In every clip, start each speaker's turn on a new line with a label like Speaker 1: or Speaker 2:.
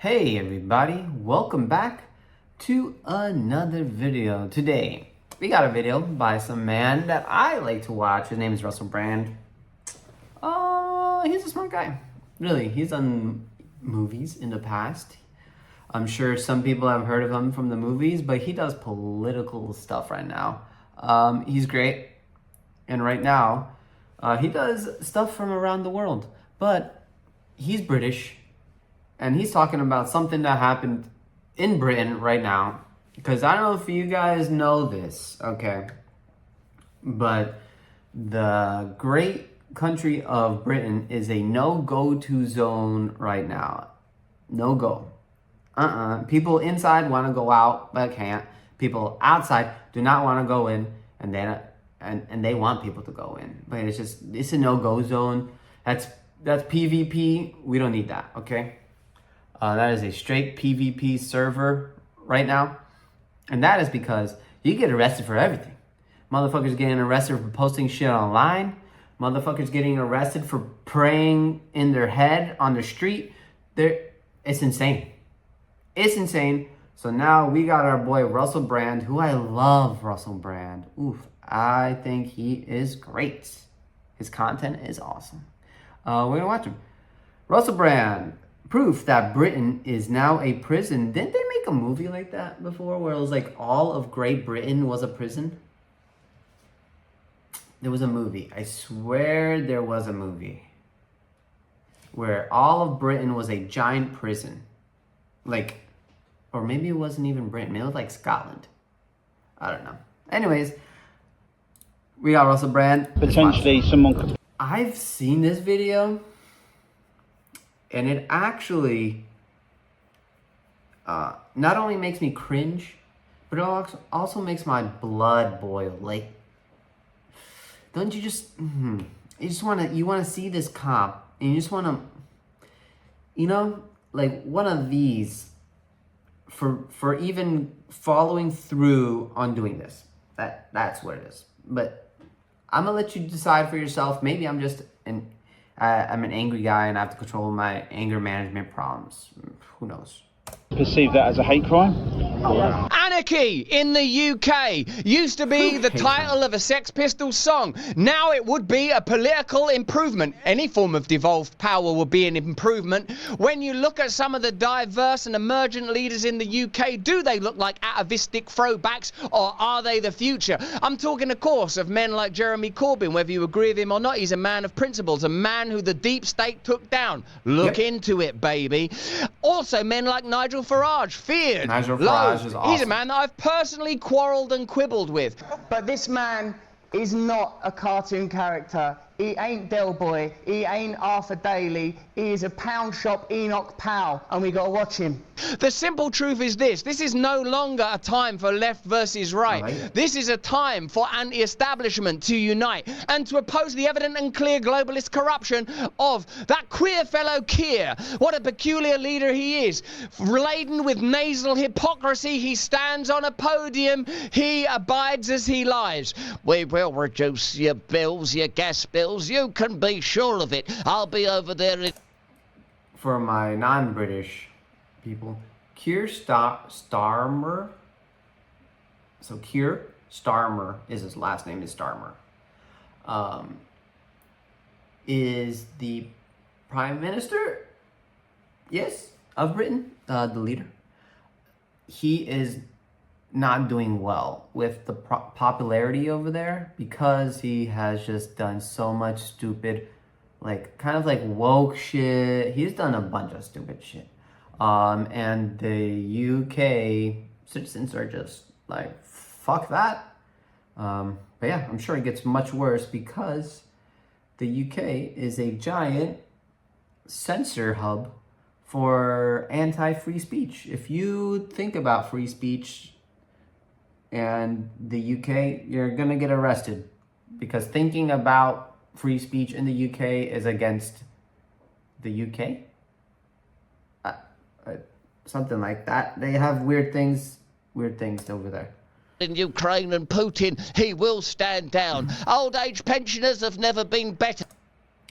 Speaker 1: Hey everybody, welcome back to another video. Today, we got a video by some man that I like to watch. His name is Russell Brand. He's a smart guy. Really, he's done movies in the past. I'm sure some people have heard of him from the movies, but he does political stuff right now. He's great. And right now, he does stuff from around the world. But he's British. And he's talking about something that happened in Britain right now. Because I don't know if you guys know this, okay? But the great country of Britain is a no-go-to zone right now. No-go. People inside want to go out, but can't. People outside do not want to go in, and they want people to go in. But it's a no-go zone. That's PvP. We don't need that, okay? That is a straight PvP server right now. And that is because you get arrested for everything. Motherfuckers getting arrested for posting shit online. Motherfuckers getting arrested for praying in their head on the street. It's insane. It's insane. So now we got our boy Russell Brand, who I love Russell Brand. Oof, I think he is great. His content is awesome. We're gonna watch him. Russell Brand. Proof that Britain is now a prison. Didn't they make a movie like that before where it was like all of Great Britain was a prison? There was a movie. I swear there was a movie where all of Britain was a giant prison. Like, or maybe it wasn't even Britain. Maybe it was like Scotland. I don't know. Anyways, we got Russell Brand.
Speaker 2: Potentially someone could...
Speaker 1: I've seen this video. And it actually not only makes me cringe, but it also makes my blood boil. Like, don't you just, you want to see this cop, and you just want to, like one of these for even following through on doing this. That's what it is. But I'm gonna let you decide for yourself. Maybe I'm just I'm an angry guy and I have to control my anger management problems. Who knows?
Speaker 2: Perceive that as a hate crime?
Speaker 3: Anarchy in the UK used to be the title of a Sex Pistols song. Now it would be a political improvement. Any form of devolved power would be an improvement. When you look at some of the diverse and emergent leaders in the UK, do they look like atavistic throwbacks, or are they the future? I'm talking, of course, of men like Jeremy Corbyn. Whether you agree with him or not, he's a man of principles, a man who the deep state took down. Look into it, baby. Also, men like Nigel Farage, feared.
Speaker 1: Nigel Farage is awesome.
Speaker 3: He's a man that I've personally quarrelled and quibbled with.
Speaker 4: But this man is not a cartoon character. He ain't Del Boy. He ain't Arthur Daly. He is a pound shop Enoch Powell, and we gotta watch him.
Speaker 3: The simple truth is this is no longer a time for left versus right. This is a time for anti-establishment to unite and to oppose the evident and clear globalist corruption of that queer fellow Keir. What a peculiar leader he is. Laden with nasal hypocrisy, he stands on a podium, he abides as he lies. We will reduce your bills, your gas bills. You can be sure of it. I'll be over there in...
Speaker 1: For my non-British people, Keir Starmer. So Keir Starmer is his last name is Starmer. Is the Prime Minister, yes, of Britain, the leader. He is not doing well with the popularity over there because he has just done so much stupid, like kind of like woke shit. He's done a bunch of stupid shit. And the UK citizens are just like, fuck that. But yeah, I'm sure it gets much worse because the UK is a giant censor hub for anti-free speech. If you think about free speech and the UK, you're gonna get arrested because thinking about free speech in the UK is against the UK. Something like that. They have weird things over there.
Speaker 3: In Ukraine and Putin, he will stand down. Old age pensioners have never been better.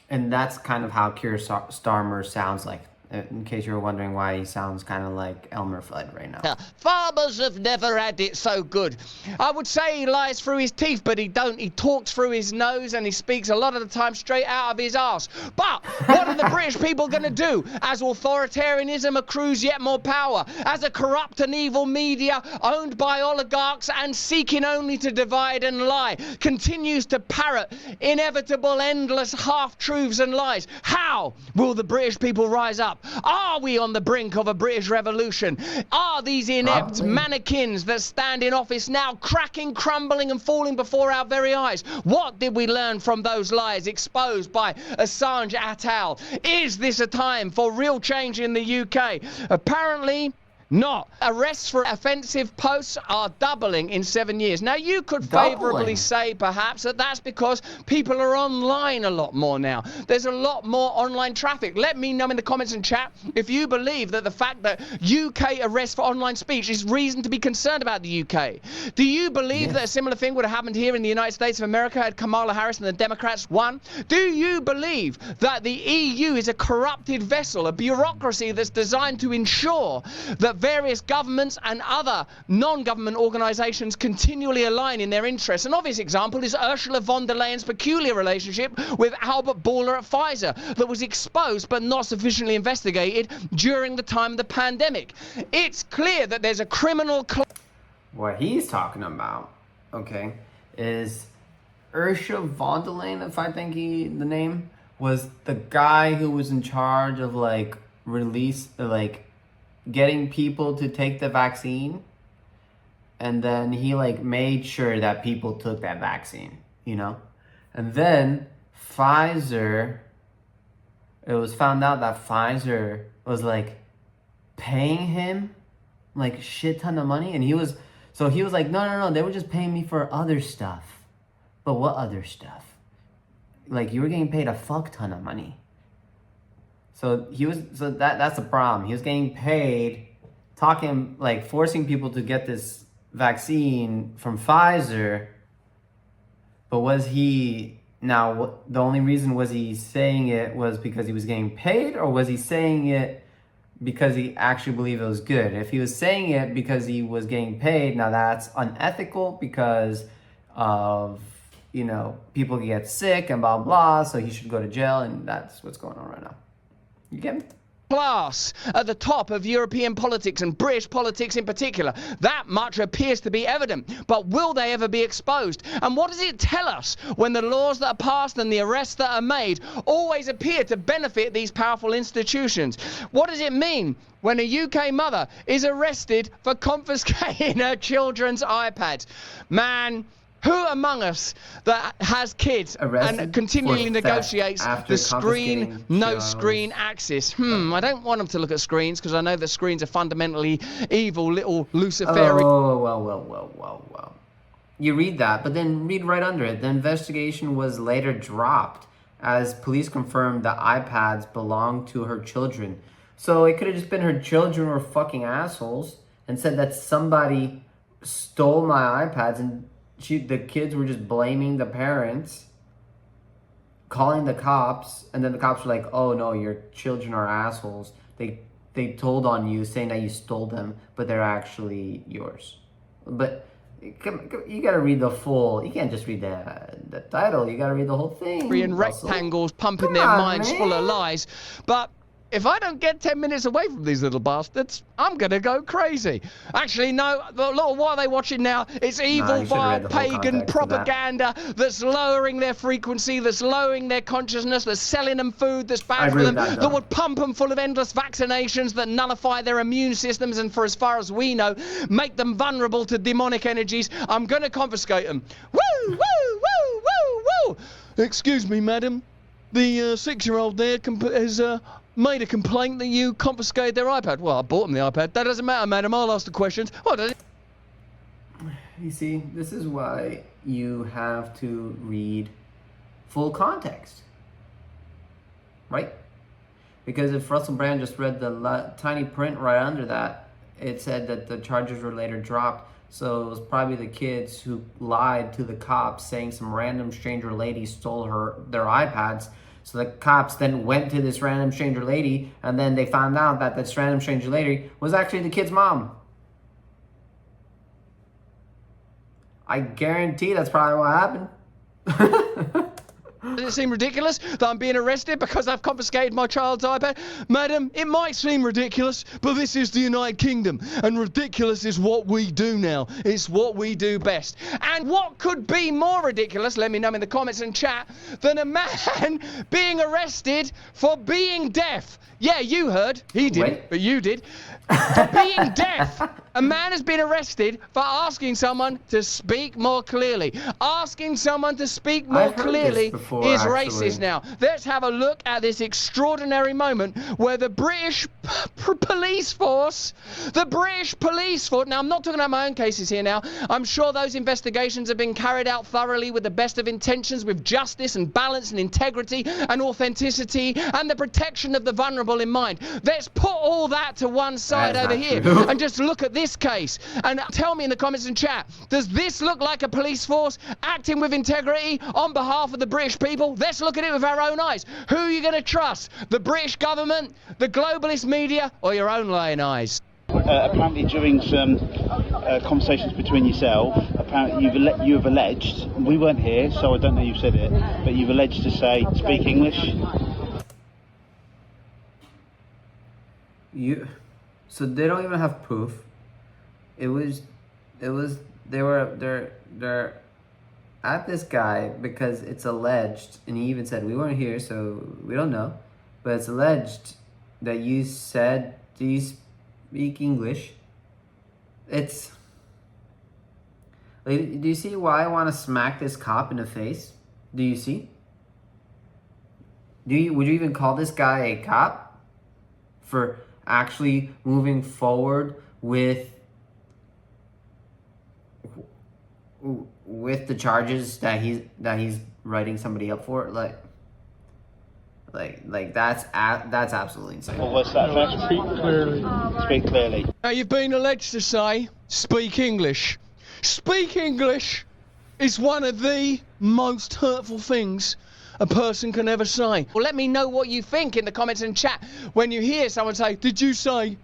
Speaker 1: And that's kind of how Keir Starmer sounds like. In case you were wondering why he sounds kind of like Elmer Fudd right now.
Speaker 3: Farmers have never had it so good. I would say he lies through his teeth, but he don't. He talks through his nose and he speaks a lot of the time straight out of his arse. But what are the British people going to do as authoritarianism accrues yet more power? As a corrupt and evil media owned by oligarchs and seeking only to divide and lie continues to parrot inevitable endless half-truths and lies. How will the British people rise up? Are we on the brink of a British Revolution? Are these inept
Speaker 1: Probably.
Speaker 3: mannequins that stand in office now cracking, crumbling and falling before our very eyes? What did we learn from those lies exposed by Assange et al? Is this a time for real change in the UK? Apparently not. Arrests for offensive posts are doubling in 7 years. Now, you could favourably say, perhaps, that that's because people are online a lot more now. There's a lot more online traffic. Let me know in the comments and chat if you believe that the fact that UK arrests for online speech is reason to be concerned about the UK. Do you believe that a similar thing would have happened here in the United States of America had Kamala Harris and the Democrats won? Do you believe that the EU is a corrupted vessel, a bureaucracy that's designed to ensure that various governments and other non-government organisations continually align in their interests? An obvious example is Ursula von der Leyen's peculiar relationship with Albert Bourla at Pfizer that was exposed but not sufficiently investigated during the time of the pandemic. It's clear that there's a criminal...
Speaker 1: What he's talking about, okay, is Ursula von der Leyen, if I think the name, was the guy who was in charge of, like, getting people to take the vaccine, and then he like made sure that people took that vaccine, you know? And then Pfizer, it was found out that Pfizer was like paying him like a shit ton of money, and he was like, no, they were just paying me for other stuff. But what other stuff? Like, you were getting paid a fuck ton of money. So that's the problem. He was getting paid, talking, like, forcing people to get this vaccine from Pfizer. But was he, now, the only reason was he saying it was because he was getting paid, or was he saying it because he actually believed it was good? If he was saying it because he was getting paid, now that's unethical because of, you know, people get sick and blah, blah, so he should go to jail, and that's what's going on right now. You get me?
Speaker 3: Class at the top of European politics and British politics in particular. That much appears to be evident. But will they ever be exposed? And what does it tell us when the laws that are passed and the arrests that are made always appear to benefit these powerful institutions? What does it mean when a UK mother is arrested for confiscating her children's iPads? Man, who among us that has kids and continually negotiates the screen, no screen axis? I don't want them to look at screens because I know that screens are fundamentally evil little Luciferian...
Speaker 1: Oh, well. You read that, but then read right under it. The investigation was later dropped as police confirmed the iPads belonged to her children. So it could have just been her children were fucking assholes and said that somebody stole my iPads, and the kids were just blaming the parents, calling the cops, and then the cops were like, oh no, your children are assholes. They told on you saying that you stole them, but they're actually yours. But you gotta read the full, you can't just read the title, you gotta read the whole thing.
Speaker 3: Rectangles pumping their minds full of lies. But if I don't get 10 minutes away from these little bastards, I'm going to go crazy. Actually, no, look, what are they watching now? It's evil, vile, pagan propaganda that's lowering their frequency, that's lowering their consciousness, that's selling them food that's bad for them, that would pump them full of endless vaccinations that nullify their immune systems and, for as far as we know, make them vulnerable to demonic energies. I'm going to confiscate them. Woo, woo, woo, woo, woo. Excuse me, madam. The 6-year-old there has... made a complaint that you confiscated their iPad. Well, I bought them the iPad. That doesn't matter, madam. I'll ask the questions. What does it?
Speaker 1: You see, this is why you have to read full context, right? Because if Russell Brand just read the tiny print right under that, it said that the charges were later dropped. So it was probably the kids who lied to the cops saying some random stranger lady stole their iPads. So the cops then went to this random stranger lady, and then they found out that this random stranger lady was actually the kid's mom. I guarantee that's probably what happened.
Speaker 3: Does it seem ridiculous that I'm being arrested because I've confiscated my child's iPad? Madam, it might seem ridiculous, but this is the United Kingdom, and ridiculous is what we do now. It's what we do best. And what could be more ridiculous, let me know in the comments and chat, than a man being arrested for being deaf? Yeah, you heard. He didn't,
Speaker 1: Wait.
Speaker 3: but you did. For being deaf. A man has been arrested for asking someone to speak more clearly. Asking someone to speak more
Speaker 1: I've heard
Speaker 3: clearly
Speaker 1: this before,
Speaker 3: is
Speaker 1: actually.
Speaker 3: racist now. Let's have a look at this extraordinary moment where the British police force, now I'm not talking about my own cases here now, I'm sure those investigations have been carried out thoroughly with the best of intentions, with justice and balance and integrity and authenticity and the protection of the vulnerable in mind. Let's put all that to one side
Speaker 1: That is
Speaker 3: over
Speaker 1: not
Speaker 3: here
Speaker 1: true.
Speaker 3: and just look at this case and tell me in the comments and chat, does this look like a police force acting with integrity on behalf of the British people? Let's look at it with our own eyes. Who are you going to trust? The British government, the globalist media, or your own lying eyes?
Speaker 2: Apparently during some conversations between yourself, apparently you have alleged, we weren't here, so I don't know who said it, but you've alleged to say, speak English.
Speaker 1: So they don't even have proof. They're at this guy because it's alleged, and he even said we weren't here, so we don't know, but it's alleged that you said, do you speak English? It's like, do you see why I want to smack this cop in the face? Do you see? Would you even call this guy a cop for actually moving forward with the charges that he's writing somebody up for? Like that's absolutely insane.
Speaker 2: Well, what's that effect?
Speaker 5: Speak clearly.
Speaker 2: Speak clearly.
Speaker 3: Now, you've been alleged to say, speak English. Speak English is one of the most hurtful things a person can ever say. Well, let me know what you think in the comments and chat when you hear someone say, did you say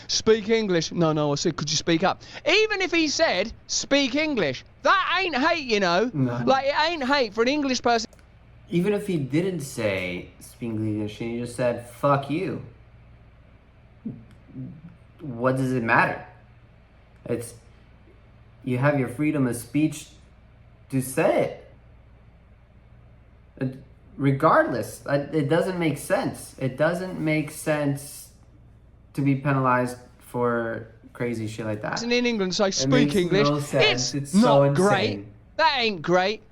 Speaker 3: speak English? No, I said, could you speak up? Even if he said, speak English, that ain't hate, you know?
Speaker 1: No.
Speaker 3: Like, it ain't hate for an English person.
Speaker 1: Even if he didn't say speak English and he just said fuck you, what does it matter? You have your freedom of speech to say it. Regardless, it doesn't make sense. It doesn't make sense to be penalized for crazy shit like that.
Speaker 3: In England say
Speaker 1: It
Speaker 3: speak
Speaker 1: makes
Speaker 3: English,
Speaker 1: no sense.
Speaker 3: it's
Speaker 1: It's so
Speaker 3: not great.
Speaker 1: insane.
Speaker 3: That ain't great.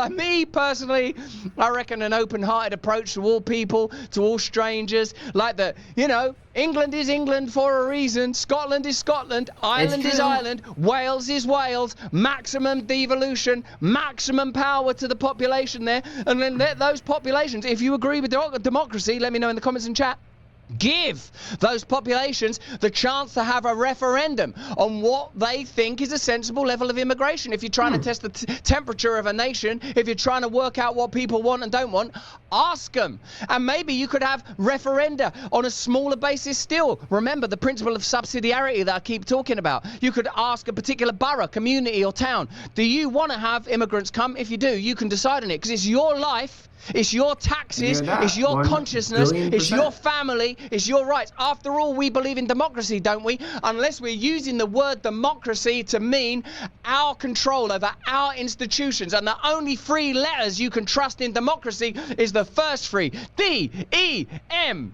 Speaker 3: Me personally, I reckon an open-hearted approach to all people, to all strangers, like that, you know, England is England for a reason, Scotland is Scotland, Ireland is
Speaker 1: true.
Speaker 3: Ireland, Wales is Wales, maximum devolution, maximum power to the population there, and then let those populations, if you agree with democracy, let me know in the comments and chat. Give those populations the chance to have a referendum on what they think is a sensible level of immigration. If you're trying to test the temperature of a nation, if you're trying to work out what people want and don't want, ask them. And maybe you could have referenda on a smaller basis still. Remember the principle of subsidiarity that I keep talking about. You could ask a particular borough, community or town, do you want to have immigrants come? If you do, you can decide on it because it's your life. It's your taxes, it's your
Speaker 1: 1
Speaker 3: consciousness,
Speaker 1: billion
Speaker 3: it's your
Speaker 1: percent.
Speaker 3: family, it's your rights. After all, we believe in democracy, don't we? Unless we're using the word democracy to mean our control over our institutions. And the only three letters you can trust in democracy is the first three. D-E-M.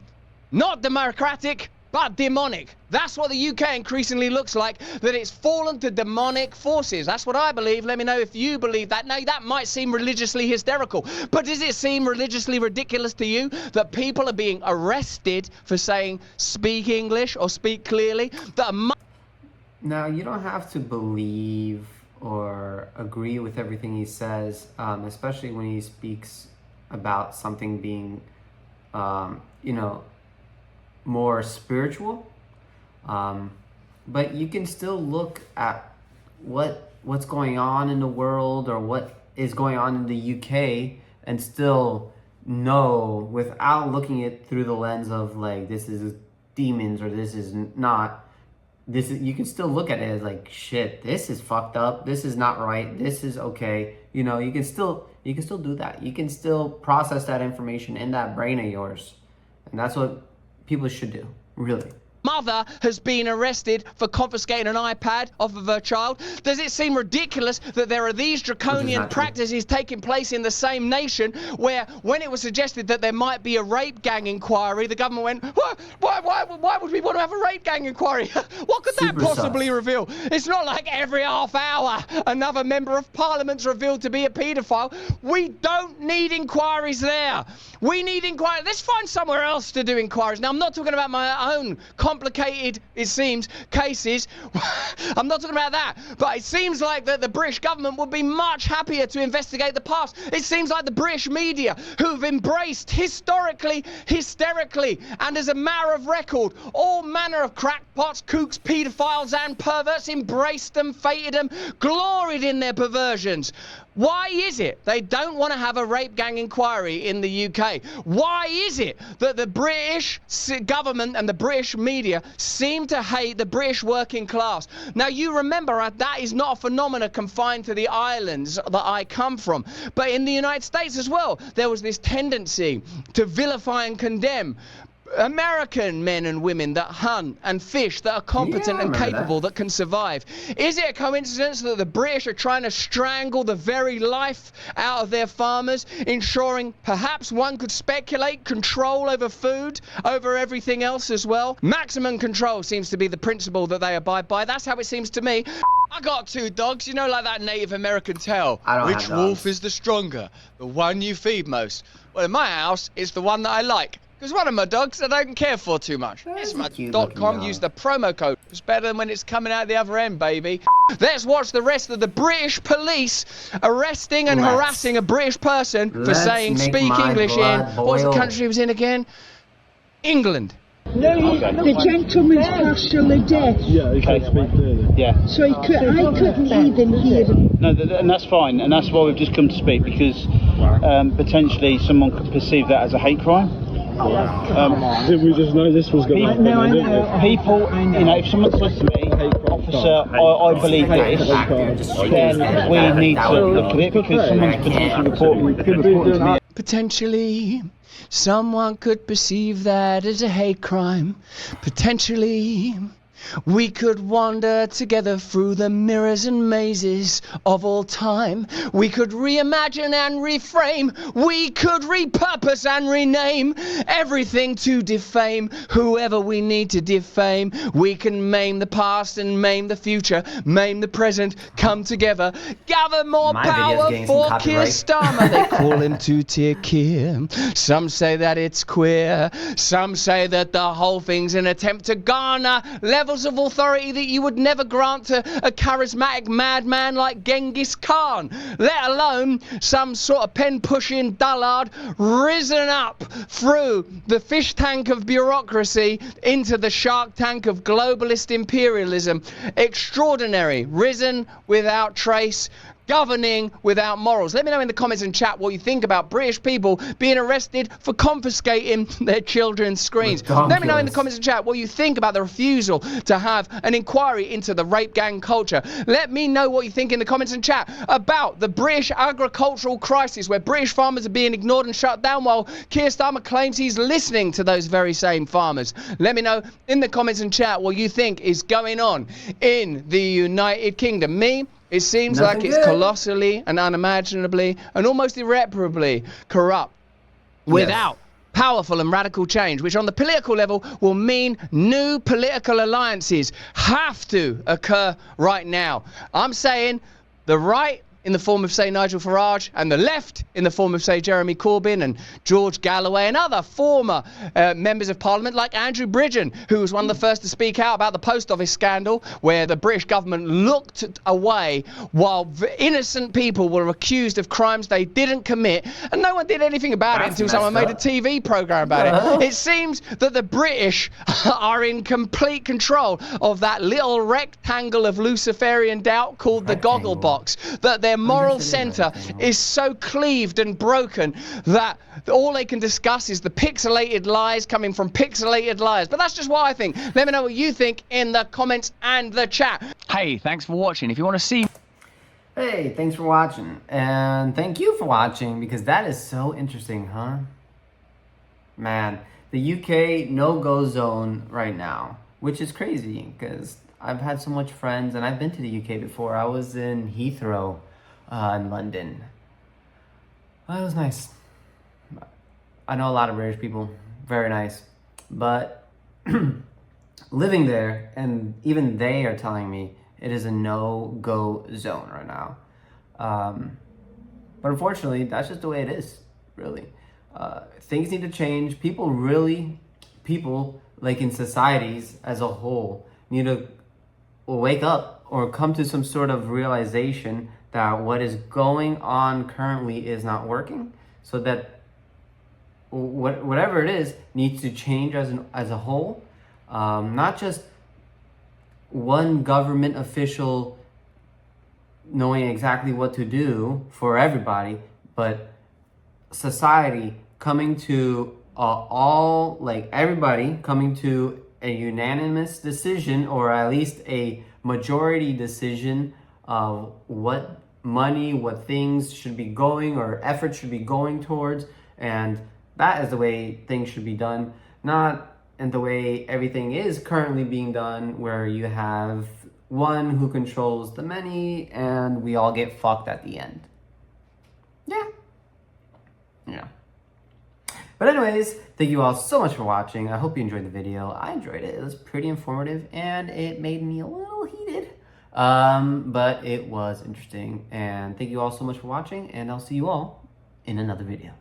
Speaker 3: Not democratic, but demonic. That's what the UK increasingly looks like, that it's fallen to demonic forces. That's what I believe. Let me know if you believe that. Now, that might seem religiously hysterical, but does it seem religiously ridiculous to you that people are being arrested for saying speak English or speak clearly?
Speaker 1: Now, you don't have to believe or agree with everything he says, especially when he speaks about something being, more spiritual. But you can still look at what's going on in the world or what is going on in the UK and still know without looking it through the lens of like this is demons or this is not. This is, you can still look at it as like, shit, this is fucked up. This is not right. This is okay. You know, you can still do that. You can still process that information in that brain of yours, and that's what people should do, really.
Speaker 3: Mother has been arrested for confiscating an iPad off of her child. Does it seem ridiculous that there are these draconian practices taking place in the same nation where when it was suggested that there might be a rape gang inquiry, the government went, why would we want to have a rape gang inquiry? What could that possibly reveal? It's not like every half hour another member of parliament's revealed to be a paedophile. We don't need inquiries there. We need inquiries. Let's find somewhere else to do inquiries. Now, I'm not talking about my own complicated, it seems, cases. I'm not talking about that. But it seems like that the British government would be much happier to investigate the past. It seems like the British media, who've embraced historically, hysterically, and as a matter of record, all manner of crackpots, kooks, paedophiles, and perverts, embraced them, fated them, gloried in their perversions. Why is it they don't want to have a rape gang inquiry in the UK? Why is it that the British government and the British media seem to hate the British working class? Now, you remember that is not a phenomenon confined to the islands that I come from. But in the United States as well, there was this tendency to vilify and condemn American men and women that hunt and fish, that are competent and capable, that can survive. Is it a coincidence that the British are trying to strangle the very life out of their farmers, ensuring perhaps one could speculate control over food, over everything else as well? Maximum control seems to be the principle that they abide by. That's how it seems to me. I got 2 dogs, you know, like that Native American tale. Which wolf is the stronger? The one you feed most. Well, in my house, it's the one that I like. Because one of my dogs I don't care for too much. Isma.com, use the promo code. It's better than when it's coming out the other end, baby. Let's watch the rest of the British police arresting and harassing a British person for saying, speak English in. What was the country he was in again? England.
Speaker 5: No, the gentleman's partial of deaf.
Speaker 2: Yeah, he can speak clearly. Yeah.
Speaker 5: So I couldn't even hear him.
Speaker 2: No, and that's fine, and that's why we've just come to speak, because potentially someone could perceive that as a hate crime.
Speaker 6: Did we just know this was going to happen?
Speaker 2: No, I know. People, you know, if someone says to me, officer, I believe this, then we need to look at it, because someone's potentially reporting to me.
Speaker 3: Potentially, someone could perceive that as a hate crime. Potentially, we could wander together through the mirrors and mazes of all time. We could reimagine and reframe. We could repurpose and rename everything to defame whoever we need to defame. We can maim the past and maim the future, maim the present, come together, gather more power for Keir Starmer. They call him two-tier Keir. Some say that it's queer. Some say that the whole thing's an attempt to garner levels of authority that you would never grant to a charismatic madman like Genghis Khan, let alone some sort of pen-pushing dullard risen up through the fish tank of bureaucracy into the shark tank of globalist imperialism. Extraordinary, risen without trace, governing without morals. Let me know in the comments and chat what you think about British people being arrested for confiscating their children's screens. Let me know in the comments and chat what you think about the refusal to have an inquiry into the rape gang culture. Let me know what you think in the comments and chat about the British agricultural crisis, where British farmers are being ignored and shut down while Keir Starmer claims he's listening to those very same farmers. Let me know in the comments and chat what you think is going on in the United Kingdom. It seems like it's colossally and unimaginably and almost irreparably corrupt without powerful and radical change, which on the political level will mean new political alliances have to occur right now. I'm saying the right, in the form of, say, Nigel Farage, and the left, in the form of, say, Jeremy Corbyn and George Galloway and other former members of Parliament like Andrew Bridgen, who was one of the first to speak out about the post office scandal, where the British government looked away while innocent people were accused of crimes they didn't commit, and no one did anything about it until someone made a TV programme about it. It seems that the British are in complete control of that little rectangle of Luciferian doubt called the goggle box, that they're their moral
Speaker 1: guess it is
Speaker 3: center
Speaker 1: everything.
Speaker 3: is so cleaved and broken that all they can discuss is the pixelated lies coming from pixelated liars. But that's just what I think. Let me know what you think in the comments and the chat. Hey, thanks for watching. If you want to see...
Speaker 1: Hey, thanks for watching. And thank you for watching, because that is so interesting, huh? Man, the UK no-go zone right now, which is crazy, because I've had so much friends, and I've been to the UK before. I was in Heathrow in London. Well, it was nice. I know a lot of British people, very nice. But living there, and even they are telling me it is a no-go zone right now. But unfortunately, that's just the way it is, really. Things need to change. People, like in societies as a whole, need to wake up or come to some sort of realization that what is going on currently is not working, so that whatever it is needs to change as a whole. Not just one government official knowing exactly what to do for everybody, but society coming to everybody coming to a unanimous decision, or at least a majority decision of what money, what things should be going, or effort should be going towards. And that is the way things should be done, not in the way everything is currently being done, where you have one who controls the many and we all get fucked at the end. Yeah. But anyways, thank you all so much for watching. I hope you enjoyed the video. I enjoyed it. It was pretty informative, and it made me a little heated. But it was interesting. And thank you all so much for watching, and I'll see you all in another video.